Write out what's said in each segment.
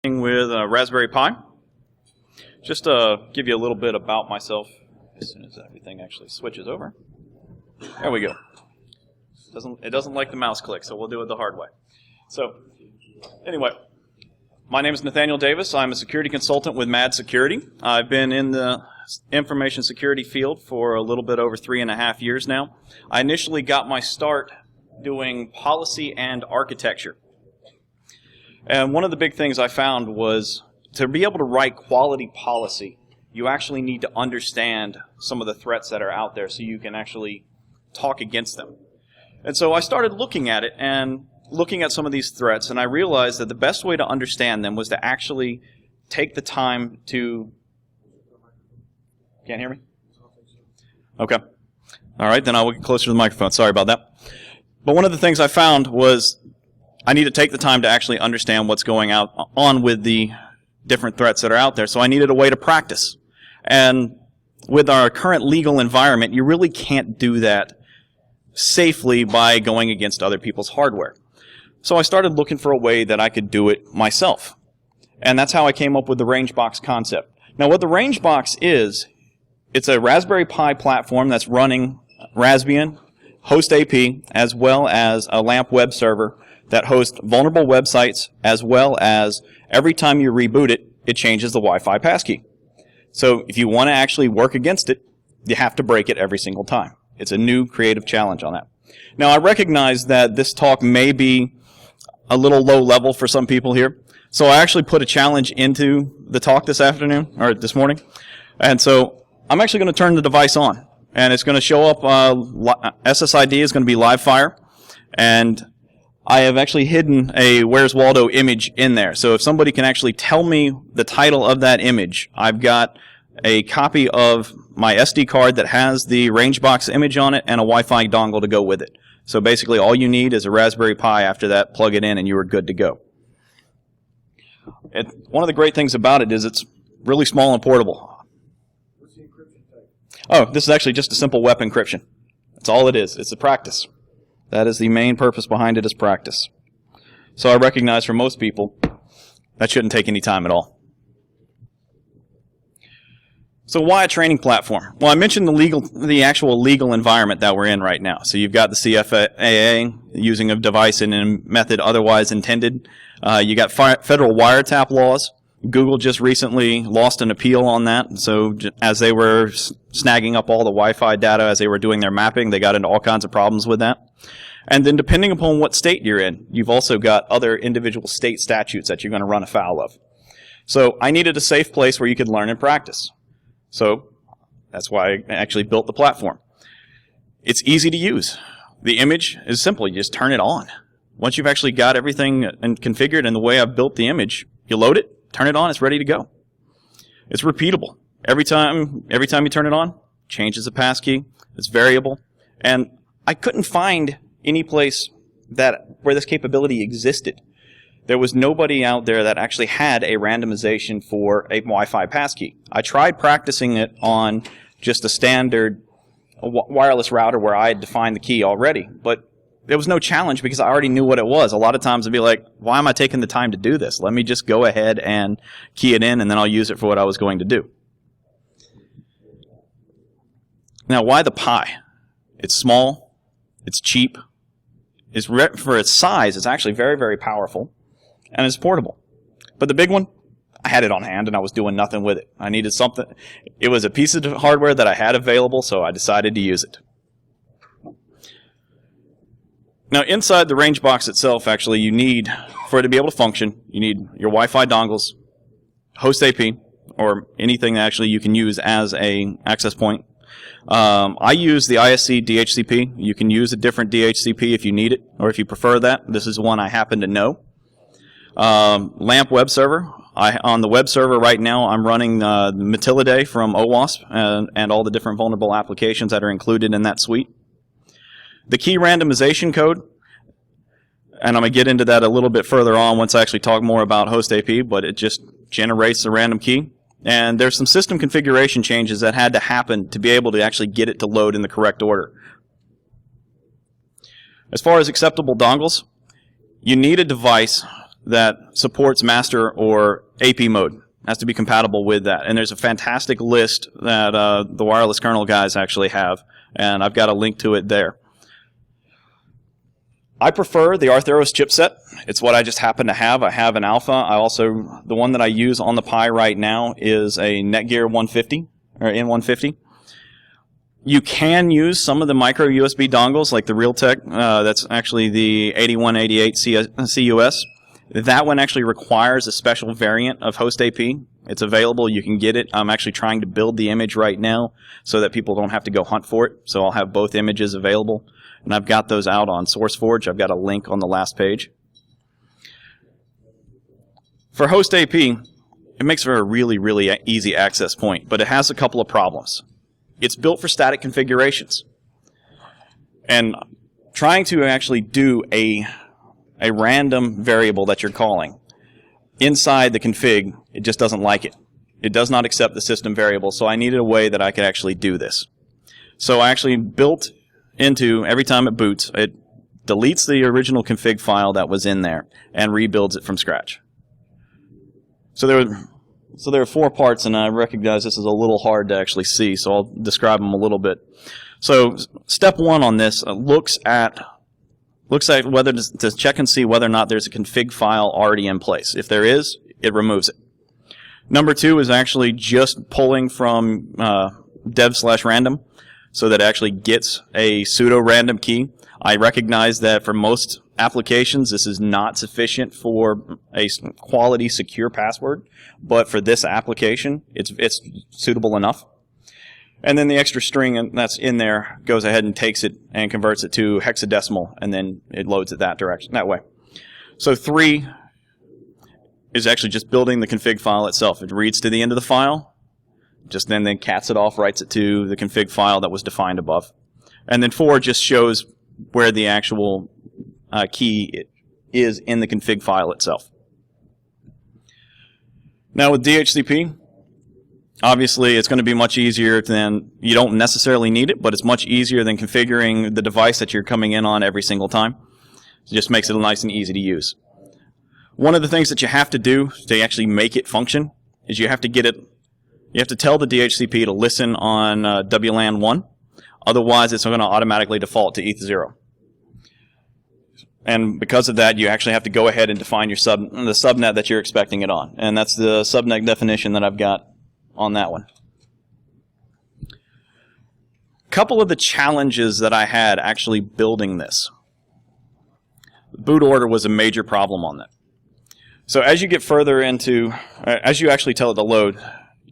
With a Raspberry Pi. Just to give you a little bit about myself, as soon as everything actually switches over. There we go. It doesn't like the mouse click, so we'll do it the hard way. So, anyway, my name is Nathaniel Davis. I'm a security consultant with MAD Security. I've been in the information security field for a little bit over 3.5 years now. I initially got my start doing policy and architecture. And one of the big things I found was to be able to write quality policy, you actually need to understand some of the threats that are out there so you can actually talk against them. And so I started looking at it and looking at some of these threats, and I realized that the best way to understand them was to actually take the time to... Can't hear me? Okay. All right, then I'll get closer to the microphone. Sorry about that. But one of the things I found was I need to take the time to actually understand what's going on with the different threats that are out there. So I needed a way to practice. And with our current legal environment, you really can't do that safely by going against other people's hardware. So I started looking for a way that I could do it myself. And that's how I came up with the RangeBox concept. Now what the RangeBox is, it's a Raspberry Pi platform that's running Raspbian, host AP, as well as a LAMP web server that hosts vulnerable websites, as well as every time you reboot it, it changes the Wi-Fi passkey. So if you want to actually work against it, you have to break it every single time. It's a new creative challenge on that. Now I recognize that this talk may be a little low level for some people here, so I actually put a challenge into the talk this afternoon, or this morning, and so I'm actually going to turn the device on, and it's going to show up, SSID is going to be live fire, and I have actually hidden a Where's Waldo image in there. So if somebody can actually tell me the title of that image, I've got a copy of my SD card that has the RangeBox image on it and a Wi-Fi dongle to go with it. So basically all you need is a Raspberry Pi after that, plug it in, and you are good to go. One of the great things about it is it's really small and portable. What's the encryption type? Oh, this is actually just a simple web encryption. That's all it is. It's a practice. That is the main purpose behind it, is practice. So I recognize for most people, that shouldn't take any time at all. So why a training platform? Well, I mentioned the actual legal environment that we're in right now. So you've got the CFAA, using a device in a method otherwise intended. You got federal wiretap laws. Google just recently lost an appeal on that. So as they were snagging up all the Wi-Fi data as they were doing their mapping, they got into all kinds of problems with that. And then depending upon what state you're in, you've also got other individual state statutes that you're going to run afoul of. So I needed a safe place where you could learn and practice. So that's why I actually built the platform. It's easy to use. The image is simple. You just turn it on. Once you've actually got everything configured in the way I've built the image, you load it, turn it on, it's ready to go. It's repeatable. Every time you turn it on, changes the passkey, it's variable. And I couldn't find any place where this capability existed. There was nobody out there that actually had a randomization for a Wi-Fi passkey. I tried practicing it on just a standard wireless router where I had defined the key already, but there was no challenge because I already knew what it was. A lot of times I'd be like, why am I taking the time to do this? Let me just go ahead and key it in, and then I'll use it for what I was going to do. Now, why the Pi? It's small, it's cheap, for its size, it's actually very, very powerful, and it's portable. But the big one, I had it on hand and I was doing nothing with it. I needed something. It was a piece of hardware that I had available, so I decided to use it. Now, inside the RangeBox itself, actually, you need, for it to be able to function, you need your Wi-Fi dongles, host AP, or anything that actually you can use as an access point. I use the ISC DHCP. You can use a different DHCP if you need it, or if you prefer that. This is one I happen to know. LAMP web server. On the web server right now, I'm running Matillidae from OWASP and all the different vulnerable applications that are included in that suite. The key randomization code, and I'm going to get into that a little bit further on once I actually talk more about host AP, but it just generates a random key. And there's some system configuration changes that had to happen to be able to actually get it to load in the correct order. As far as acceptable dongles, you need a device that supports master or AP mode. It has to be compatible with that. And there's a fantastic list that the wireless kernel guys actually have, and I've got a link to it there. I prefer the Artheros chipset. It's what I just happen to have. I have an Alpha. The one that I use on the Pi right now is a Netgear 150, or N150. You can use some of the micro USB dongles, like the Realtek. That's actually the 8188 CUS. That one actually requires a special variant of host AP. It's available. You can get it. I'm actually trying to build the image right now so that people don't have to go hunt for it. So I'll have both images available. And I've got those out on SourceForge. I've got a link on the last page. For host AP, it makes for a really, really easy access point, but it has a couple of problems. It's built for static configurations. And trying to actually do a random variable that you're calling inside the config, it just doesn't like it. It does not accept the system variable, so I needed a way that I could actually do this. So I actually built into, every time it boots, it deletes the original config file that was in there and rebuilds it from scratch. So there are 4 parts, and I recognize this is a little hard to actually see, so I'll describe them a little bit. So step 1 on this looks at whether to check and see whether or not there's a config file already in place. If there is, it removes it. Number 2 is actually just pulling from dev/random so that it actually gets a pseudo-random key. I recognize that for most applications this is not sufficient for a quality secure password, but for this application it's suitable enough. And then the extra string that's in there goes ahead and takes it and converts it to hexadecimal, and then it loads it that way. So 3 is actually just building the config file itself. It reads to the end of the file, just then cats it off, writes it to the config file that was defined above. And then 4 just shows where the actual key is in the config file itself. Now with DHCP, obviously it's going to be much easier than, you don't necessarily need it, but it's much easier than configuring the device that you're coming in on every single time. It just makes it nice and easy to use. One of the things that you have to do to actually make it function is you have to tell the DHCP to listen on WLAN 1. Otherwise, it's going to automatically default to ETH0. And because of that, you actually have to go ahead and define the subnet that you're expecting it on. And that's the subnet definition that I've got on that one. A couple of the challenges that I had actually building this. The boot order was a major problem on that. So as you get further into, as you actually tell it to load,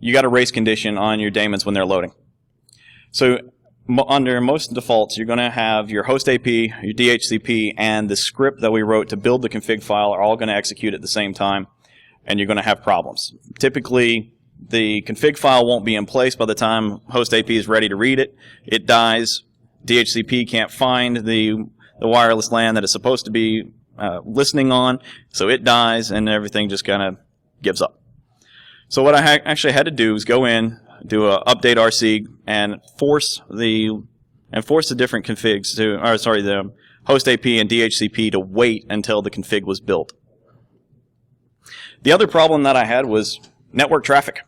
you got a race condition on your daemons when they're loading. So under most defaults, you're going to have your host AP, your DHCP, and the script that we wrote to build the config file are all going to execute at the same time, and you're going to have problems. Typically, the config file won't be in place by the time host AP is ready to read it. It dies. DHCP can't find the wireless LAN that it's supposed to be listening on, so it dies, and everything just kind of gives up. So what I actually had to do was go in, do a update RC, and force the different configs the host AP and DHCP to wait until the config was built. The other problem that I had was network traffic.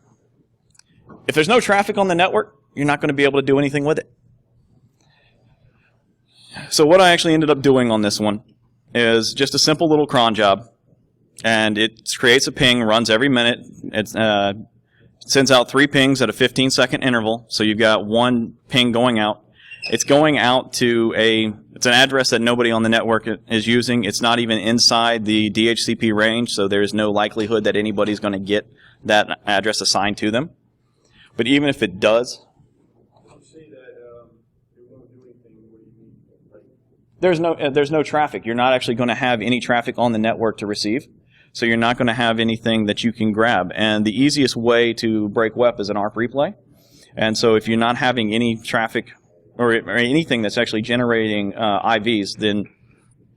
If there's no traffic on the network, you're not going to be able to do anything with it. So what I actually ended up doing on this one is just a simple little cron job, and it creates a ping, runs every minute. It sends out 3 pings at a 15-second interval, so you've got 1 ping going out. It's going out to it's an address that nobody on the network is using. It's not even inside the DHCP range, so there's no likelihood that anybody's going to get that address assigned to them. But even if it does, You say that it won't do anything. What do you mean? there's no traffic. You're not actually going to have any traffic on the network to receive. So you're not going to have anything that you can grab. And the easiest way to break WEP is an ARP replay. And so if you're not having any traffic or anything that's actually generating IVs, then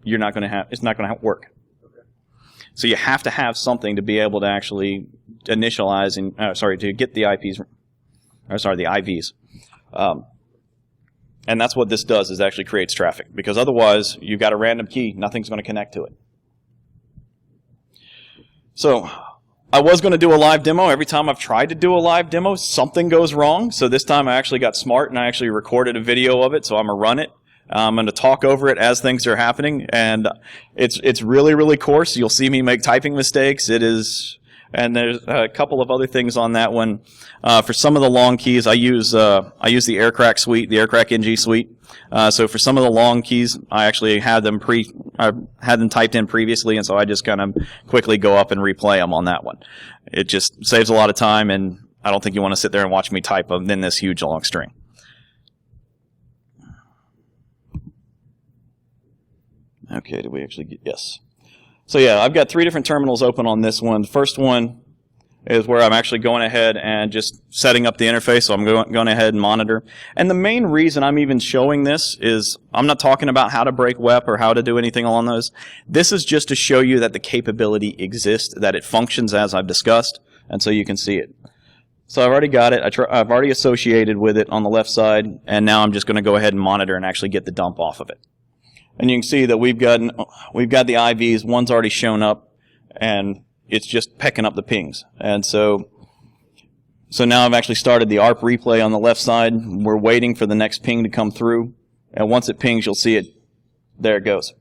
it's not going to work. Okay. So you have to have something to be able to actually initialize to get the IVs. And that's what this does, is actually creates traffic, because otherwise you've got a random key, nothing's going to connect to it. So I was going to do a live demo. Every time I've tried to do a live demo, something goes wrong. So this time I actually got smart and I actually recorded a video of it. So I'm going to run it. I'm going to talk over it as things are happening. And it's really, really coarse. You'll see me make typing mistakes. It is, and there's a couple of other things on that one. For some of the long keys, I use the AirCrack suite, the AirCrack NG suite. So for some of the long keys, I actually had them typed in previously, and so I just kind of quickly go up and replay them on that one. It just saves a lot of time, and I don't think you want to sit there and watch me type them in this huge long string. Okay, did we actually get, yes. So yeah, I've got 3 different terminals open on this one. The first one is where I'm actually going ahead and just setting up the interface, so I'm going ahead and monitor. And the main reason I'm even showing this is I'm not talking about how to break WEP or how to do anything along those. This is just to show you that the capability exists, that it functions as I've discussed, and so you can see it. So I've already got it. I've already associated with it on the left side, and now I'm just going to go ahead and monitor and actually get the dump off of it. And you can see that we've got the IVs. One's already shown up, and it's just pecking up the pings. And so now I've actually started the ARP replay on the left side. We're waiting for the next ping to come through. And once it pings, you'll see it. There it goes.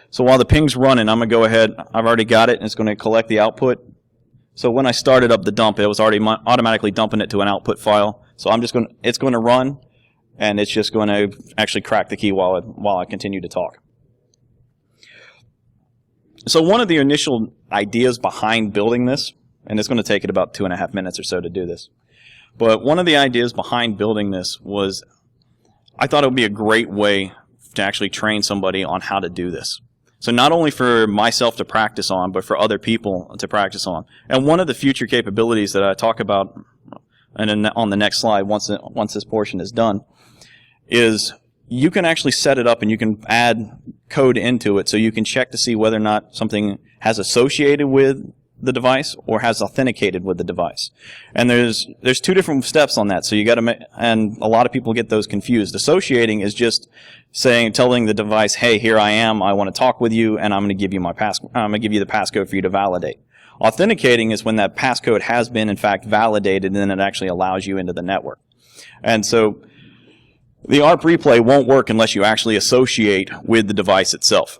So while the ping's running, I'm going to go ahead. I've already got it, and it's going to collect the output. So when I started up the dump, it was already automatically dumping it to an output file. So it's going to run, and it's just going to actually crack the key while I continue to talk. So one of the initial ideas behind building this, and it's going to take it about 2.5 minutes or so to do this, but one of the ideas behind building this was I thought it would be a great way to actually train somebody on how to do this. So not only for myself to practice on, but for other people to practice on. And one of the future capabilities that I talk about on the next slide, once this portion is done, is you can actually set it up and you can add code into it so you can check to see whether or not something has associated with the device or has authenticated with the device. And there's 2 different steps on that. So you got to, and a lot of people get those confused. Associating is just telling the device, hey, here I am, I want to talk with you, and I'm going to give you the passcode for you to validate. Authenticating is when that passcode has been in fact validated, and then it actually allows you into the network. And so the ARP replay won't work unless you actually associate with the device itself.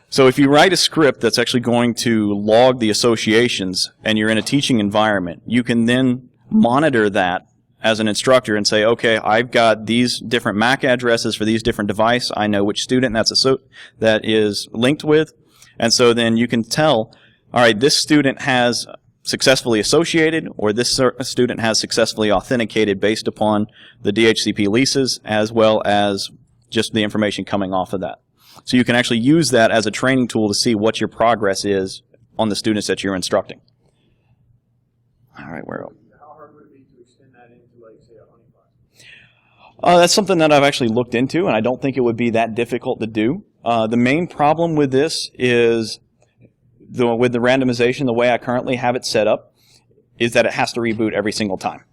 So if you write a script that's actually going to log the associations and you're in a teaching environment, you can then monitor that as an instructor and say, okay, I've got these different MAC addresses for these different devices. I know which student that is linked with. And so then you can tell, all right, this student has successfully associated, or this student has successfully authenticated based upon the DHCP leases as well as just the information coming off of that. So you can actually use that as a training tool to see what your progress is on the students that you're instructing. All right, where are we? How hard would it be to extend that into, like, say, a honeypot? That's something that I've actually looked into, and I don't think it would be that difficult to do. The main problem with this is with the randomization, the way I currently have it set up, is that it has to reboot every single time.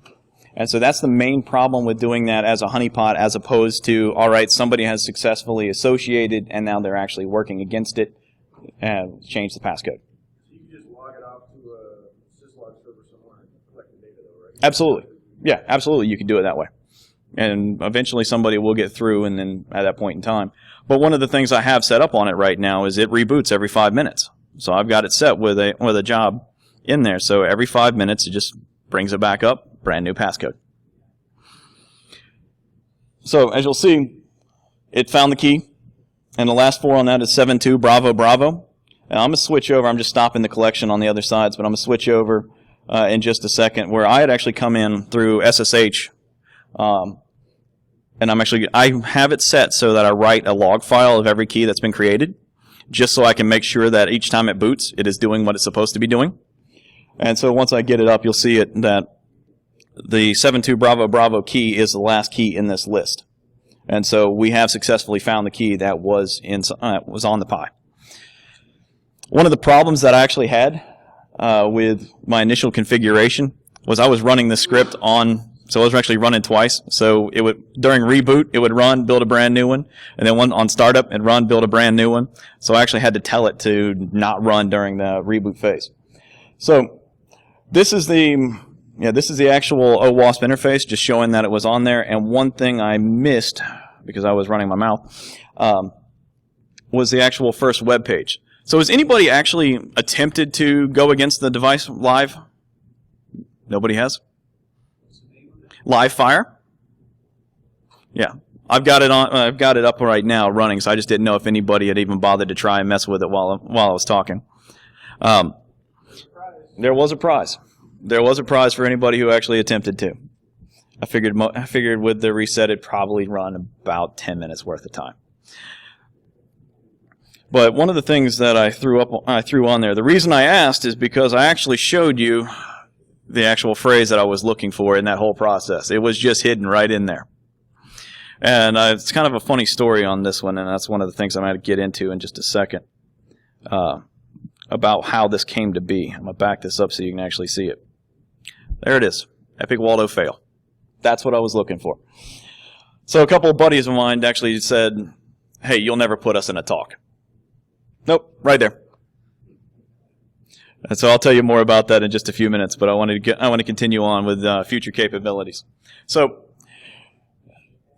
And so that's the main problem with doing that as a honeypot, as opposed to, all right, somebody has successfully associated, and now they're actually working against it, and change the passcode. So you can just log it off to a syslog server somewhere and collect the data, though, right? Absolutely. Yeah, absolutely. You can do it that way. And eventually somebody will get through, and then at that point in time. But one of the things I have set up on it right now is it reboots every 5 minutes. So I've got it set with a job in there. So every 5 minutes, it just brings it back up, brand new passcode. So as you'll see, it found the key, and the last 4 on that is 72 Bravo Bravo. And I'm going to switch over. I'm just stopping the collection on the other sides, but I'm going to switch over in just a second, where I had actually come in through SSH, and I have it set so that I write a log file of every key that's been created, just so I can make sure that each time it boots, it is doing what it's supposed to be doing. And so once I get it up, you'll see it that the 72 Bravo Bravo key is the last key in this list. And so we have successfully found the key that was on the Pi. One of the problems that I actually had with my initial configuration was I was running this script on So it was actually running twice. So it would, during reboot, it would run, build a brand new one, and then one on startup, it'd run, build a brand new one. So I actually had to tell it to not run during the reboot phase. So this is the actual OWASP interface, just showing that it was on there. And one thing I missed, because I was running my mouth, was the actual first web page. So has anybody actually attempted to go against the device live? Nobody has? Live Fire? Yeah. I've got it up right now running, so I just didn't know if anybody had even bothered to try and mess with it while I was talking. There was a prize. There was a prize for anybody who actually attempted to. I figured with the reset it'd probably run about 10 minutes worth of time. But one of the things that I threw on there, the reason I asked is because I actually showed you the actual phrase that I was looking for in that whole process. It was just hidden right in there. And it's kind of a funny story on this one, and that's one of the things I'm going to get into in just a second, about how this came to be. I'm going to back this up so you can actually see it. There it is. Epic Waldo fail. That's what I was looking for. So a couple of buddies of mine actually said, hey, you'll never put us in a talk. Nope, right there. And so I'll tell you more about that in just a few minutes, but I want to continue on with future capabilities. So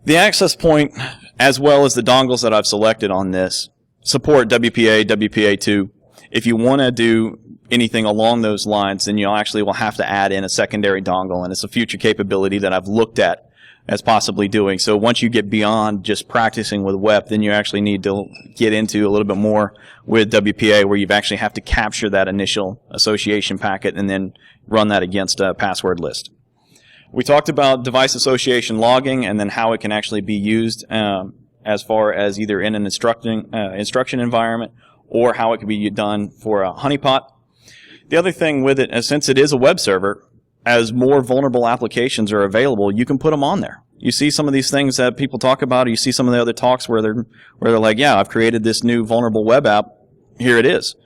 the access point, as well as the dongles that I've selected on this, support WPA, WPA2. If you want to do anything along those lines, then you actually will have to add in a secondary dongle, and it's a future capability that I've looked at as possibly doing. So once you get beyond just practicing with WEP, then you actually need to get into a little bit more with WPA, where you actually have to capture that initial association packet and then run that against a password list. We talked about device association logging and then how it can actually be used as far as either in an instruction environment or how it can be done for a honeypot. The other thing with it, since it is a web server, as more vulnerable applications are available, you can put them on there. You see some of these things that people talk about, or you see some of the other talks where they're like, yeah, I've created this new vulnerable web app. Here it is.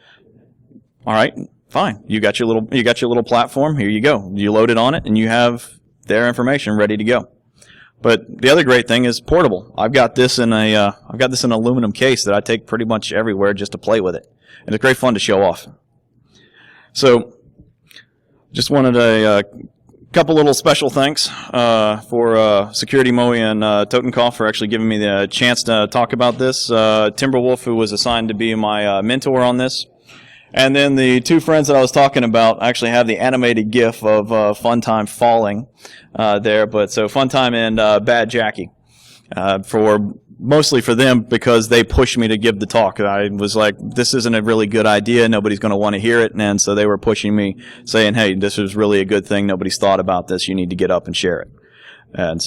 All right, fine. You got your little platform. Here you go. You load it on it, and you have their information ready to go. But the other great thing is portable. I've got this in an aluminum case that I take pretty much everywhere just to play with it, and it's great fun to show off. So, just wanted a couple little special thanks for Security Moe and Totenkopf for actually giving me the chance to talk about this. Timberwolf, who was assigned to be my mentor on this. And then the two friends that I was talking about actually have the animated GIF of Funtime falling there. But so Funtime and Bad Jackie, mostly for them because they pushed me to give the talk. I was like, this isn't a really good idea. Nobody's going to want to hear it. And so they were pushing me, saying, hey, this is really a good thing. Nobody's thought about this. You need to get up and share it. And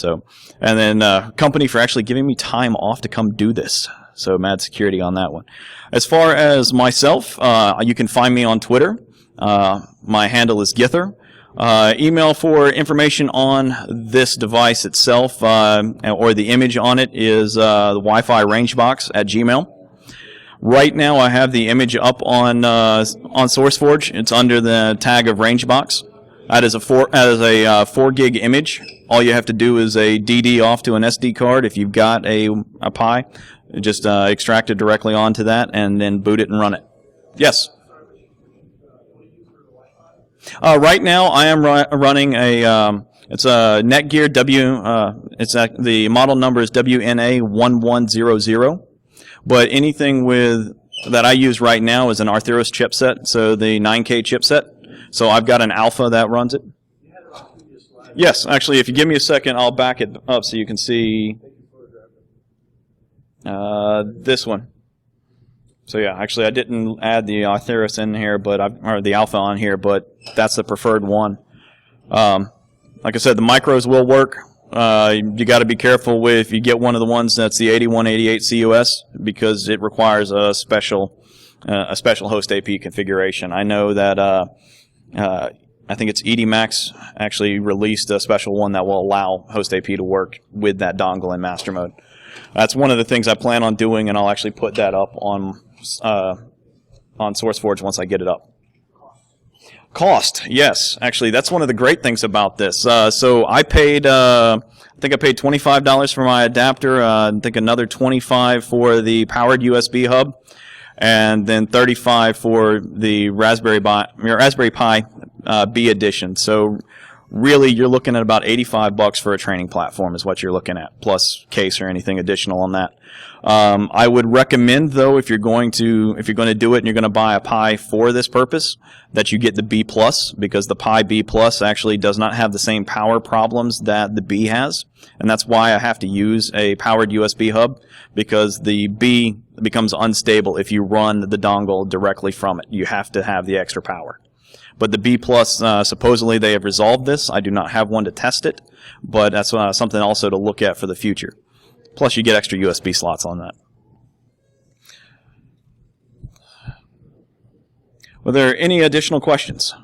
then company for actually giving me time off to come do this. So mad security on that one. As far as myself, you can find me on Twitter. My handle is Gither. Email for information on this device itself, or the image on it, is the Wi-Fi Rangebox at Gmail. Right now, I have the image up on SourceForge. It's under the tag of Rangebox. That is a 4 gig image. All you have to do is a DD off to an SD card. If you've got a Pi, just extract it directly onto that and then boot it and run it. Yes. Right now, I am running it's a Netgear the model number is WNA1100, but anything that I use right now is an Artheros chipset, so the 9K chipset. So I've got an alpha that runs it. Yes, actually, if you give me a second, I'll back it up so you can see this one. So yeah, actually I didn't add the Artheros in here, or the alpha on here, but that's the preferred one. Like I said, the micros will work. You got to be careful if you get one of the ones that's the 8188 CUS, because it requires a special host AP configuration. I know that I think it's EDMAX actually released a special one that will allow host AP to work with that dongle in master mode. That's one of the things I plan on doing, and I'll actually put that up on SourceForge once I get it up. Cost, yes. Actually, that's one of the great things about this. So I paid, I think I paid $25 for my adapter. I think another $25 for the powered USB hub, and then $35 for the Raspberry Pi B edition. So really, you're looking at about $85 for a training platform is what you're looking at, plus case or anything additional on that. I would recommend, though, if you're going to do it and you're going to buy a Pi for this purpose, that you get the B Plus, because the Pi B Plus actually does not have the same power problems that the B has, and that's why I have to use a powered USB hub, because the B becomes unstable if you run the dongle directly from it. You have to have the extra power. But the B Plus, supposedly they have resolved this. I do not have one to test it, but that's something also to look at for the future. Plus, you get extra USB slots on that. Were there any additional questions?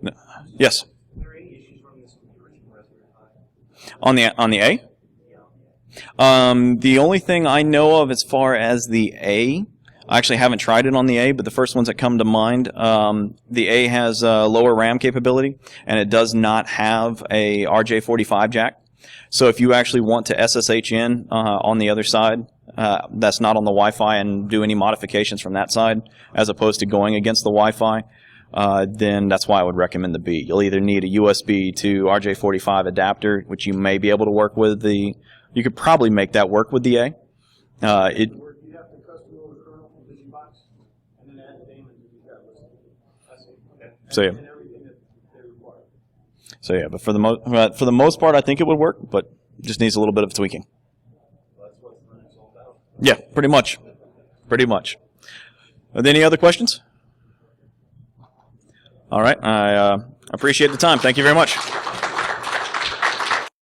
No. Yes. Are there any issues running this with the original Raspberry Pi? On the A? Yeah. The only thing I know of as far as the A, I actually haven't tried it on the A, but the first ones that come to mind, the A has lower RAM capability, and it does not have a RJ45 jack. So if you actually want to SSH in on the other side, that's not on the Wi-Fi, and do any modifications from that side, as opposed to going against the Wi-Fi, then that's why I would recommend the B. You'll either need a USB to RJ45 adapter, which you may be able to work with the. You could probably make that work with the A. You have to custom order the kernel from VisionBox, and then add the daemon to the listing. That's it. Okay. So yeah. And everything that they require. So yeah, but for the most part, I think it would work, but just needs a little bit of tweaking. Well, that's what Linux is all about. Yeah, pretty much. Pretty much. Are there any other questions? All right. I appreciate the time. Thank you very much.